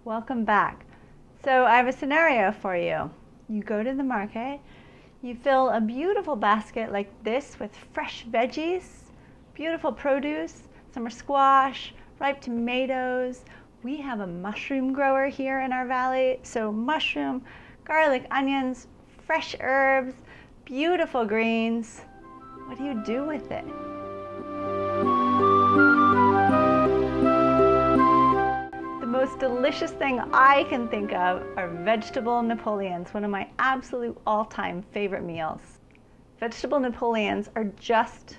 Welcome back. So I have a scenario for you. You go to the market, you fill a beautiful basket like this with fresh veggies, beautiful produce, summer squash, ripe tomatoes. We have a mushroom grower here in our valley, so mushroom, garlic, onions, fresh herbs, beautiful greens. What do you do with it? The most delicious thing I can think of are vegetable Napoleons, one of my absolute all-time favorite meals. Vegetable Napoleons are just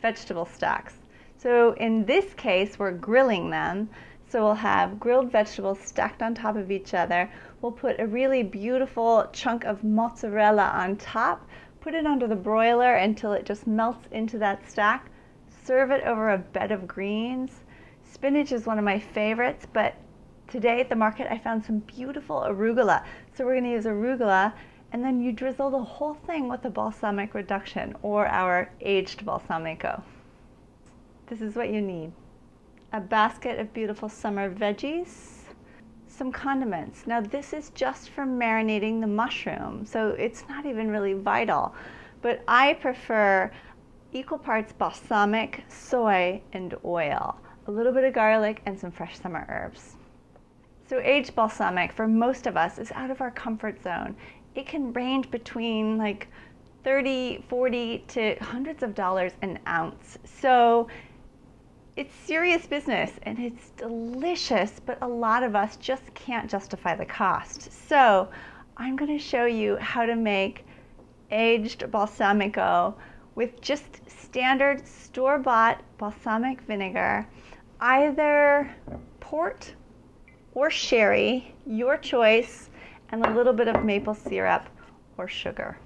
vegetable stacks. So in this case, we're grilling them. So we'll have grilled vegetables stacked on top of each other. We'll put a really beautiful chunk of mozzarella on top, put it under the broiler until it just melts into that stack. Serve it over a bed of greens. Spinach is one of my favorites, but today at the market I found some beautiful arugula. So we're going to use arugula, and then you drizzle the whole thing with a balsamic reduction or our aged balsamico. This is what you need. A basket of beautiful summer veggies, some condiments. Now this is just for marinating the mushroom, so it's not even really vital, but I prefer equal parts balsamic, soy, and oil. A little bit of garlic and some fresh summer herbs. So aged balsamic for most of us is out of our comfort zone. It can range between like 30, 40 to hundreds of dollars an ounce. So it's serious business and it's delicious, but a lot of us just can't justify the cost. So I'm going to show you how to make aged balsamico with just standard store-bought balsamic vinegar, either port or sherry, your choice, and a little bit of maple syrup or sugar.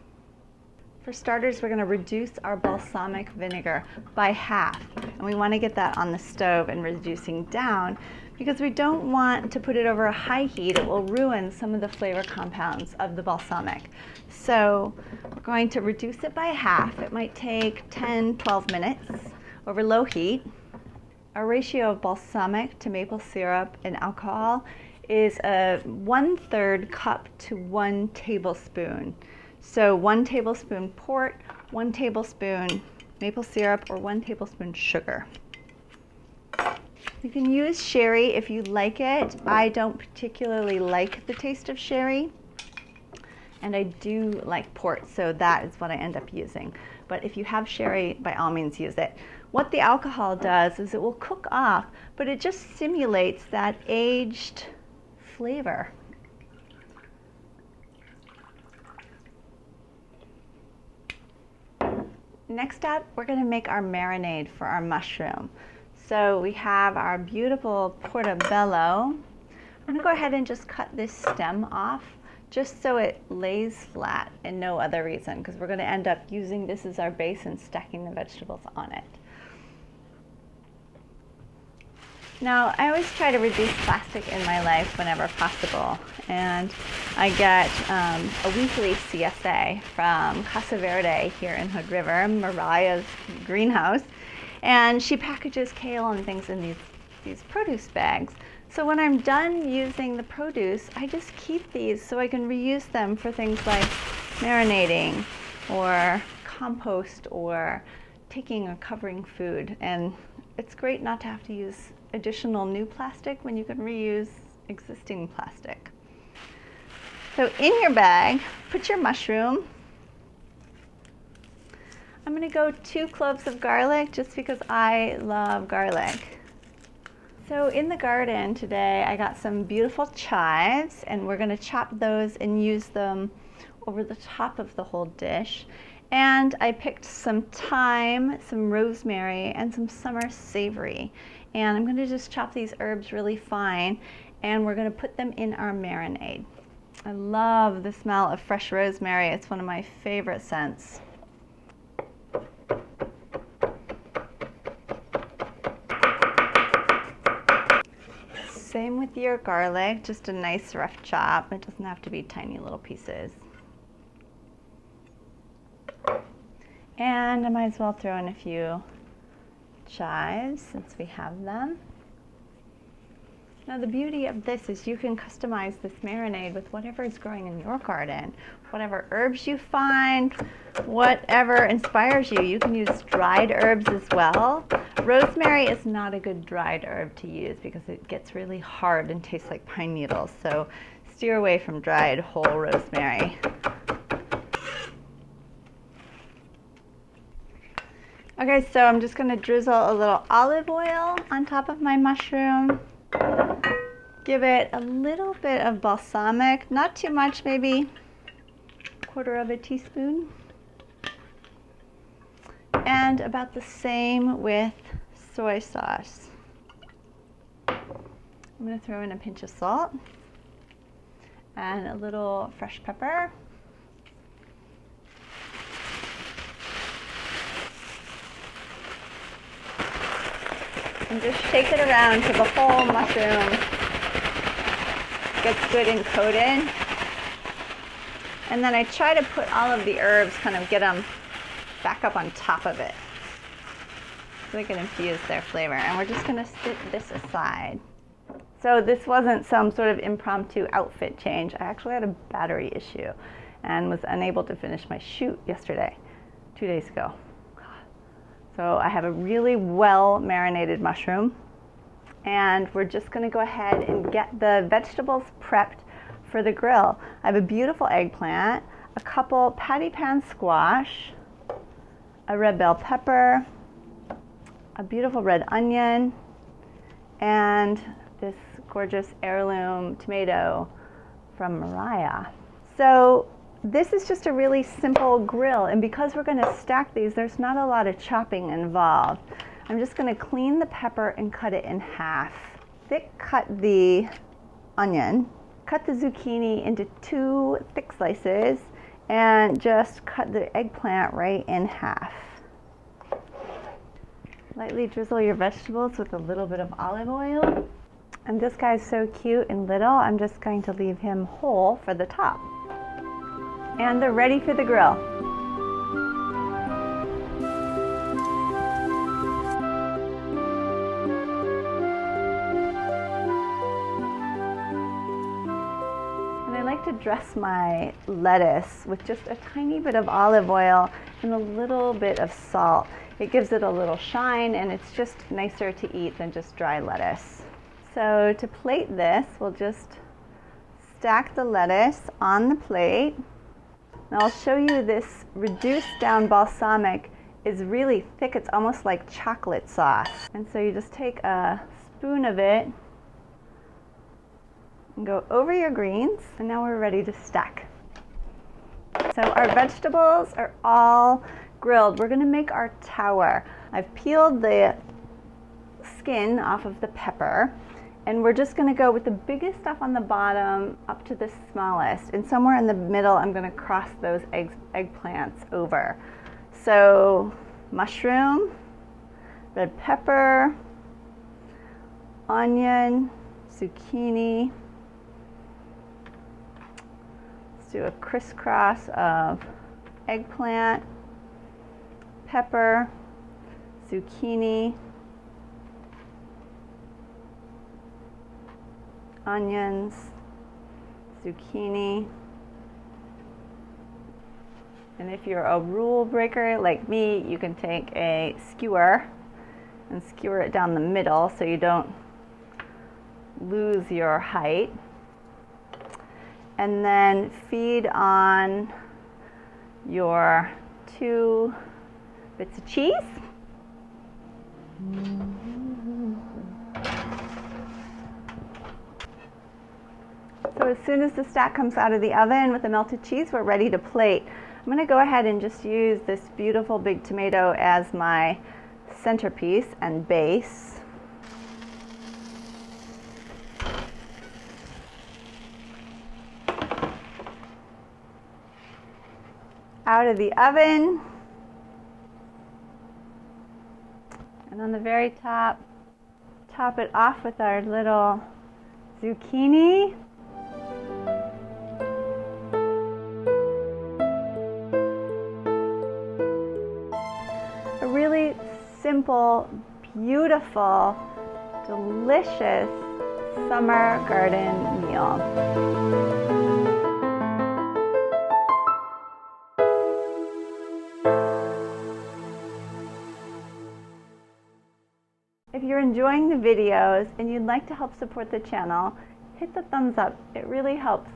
For starters, we're going to reduce our balsamic vinegar by half, and we want to get that on the stove and reducing down because we don't want to put it over a high heat. It will ruin some of the flavor compounds of the balsamic. So we're going to reduce it by half. It might take 10, 12 minutes over low heat. Our ratio of balsamic to maple syrup and alcohol is a 1/3 cup to 1 tablespoon. So 1 tablespoon port, 1 tablespoon maple syrup, or 1 tablespoon sugar. You can use sherry if you like it. I don't particularly like the taste of sherry, and I do like port, so that is what I end up using. But if you have sherry, by all means use it. What the alcohol does is it will cook off, but it just simulates that aged flavor. Next up, we're going to make our marinade for our mushroom. So we have our beautiful portobello. I'm going to go ahead and just cut this stem off just so it lays flat and no other reason, because we're going to end up using this as our base and stacking the vegetables on it. Now, I always try to reduce plastic in my life whenever possible, and I get a weekly CSA from Casa Verde here in Hood River, Mariah's greenhouse, and she packages kale and things in these produce bags. So when I'm done using the produce, I just keep these so I can reuse them for things like marinating or compost or taking or covering food. And it's great not to have to use additional new plastic when you can reuse existing plastic. So in your bag, put your mushroom. I'm going to go 2 cloves of garlic just because I love garlic. So in the garden today, I got some beautiful chives, and we're going to chop those and use them over the top of the whole dish. And I picked some thyme, some rosemary, and some summer savory. And I'm going to just chop these herbs really fine, and we're going to put them in our marinade. I love the smell of fresh rosemary. It's one of my favorite scents. Same with your garlic, just a nice rough chop. It doesn't have to be tiny little pieces. And I might as well throw in a few chives since we have them. Now the beauty of this is you can customize this marinade with whatever is growing in your garden, whatever herbs you find, whatever inspires you. You can use dried herbs as well. Rosemary is not a good dried herb to use because it gets really hard and tastes like pine needles, so steer away from dried whole rosemary. Okay, so I'm just going to drizzle a little olive oil on top of my mushroom. Give it a little bit of balsamic, not too much, maybe 1/4 teaspoon. And about the same with soy sauce. I'm going to throw in a pinch of salt and a little fresh pepper. And just shake it around till the whole mushroom gets good and coated. And then I try to put all of the herbs, kind of get them back up on top of it so they can infuse their flavor. And we're just going to sit this aside. So this wasn't some sort of impromptu outfit change. I actually had a battery issue and was unable to finish my shoot yesterday, 2 days ago. So I have a really well marinated mushroom, and we're just going to go ahead and get the vegetables prepped for the grill. I have a beautiful eggplant, a couple patty pan squash, a red bell pepper, a beautiful red onion, and this gorgeous heirloom tomato from Mariah. So this is just a really simple grill, and because we're going to stack these, there's not a lot of chopping involved. I'm just going to clean the pepper and cut it in half. Thick cut the onion, cut the zucchini into 2 thick slices, and just cut the eggplant right in half. Lightly drizzle your vegetables with a little bit of olive oil. And this guy's so cute and little, I'm just going to leave him whole for the top. And they're ready for the grill. And I like to dress my lettuce with just a tiny bit of olive oil and a little bit of salt. It gives it a little shine, and it's just nicer to eat than just dry lettuce. So to plate this, we'll just stack the lettuce on the plate. Now I'll show you this reduced down balsamic is really thick. It's almost like chocolate sauce. And so you just take a spoon of it and go over your greens, and now we're ready to stack. So our vegetables are all grilled. We're going to make our tower. I've peeled the skin off of the pepper, and we're just going to go with the biggest stuff on the bottom up to the smallest, and somewhere in the middle I'm going to cross those eggplants over. So mushroom, red pepper, onion, zucchini. Let's do a crisscross of eggplant, pepper, zucchini, onions, zucchini. And if you're a rule breaker like me, you can take a skewer and skewer it down the middle so you don't lose your height. And then feed on your 2 bits of cheese. So as soon as the stack comes out of the oven with the melted cheese, we're ready to plate. I'm going to go ahead and just use this beautiful big tomato as my centerpiece and base. Out of the oven. And on the very top, top it off with our little zucchini. A really simple, beautiful, delicious summer garden meal. If you're enjoying the videos and you'd like to help support the channel, hit the thumbs up. It really helps.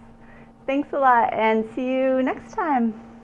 Thanks a lot and see you next time.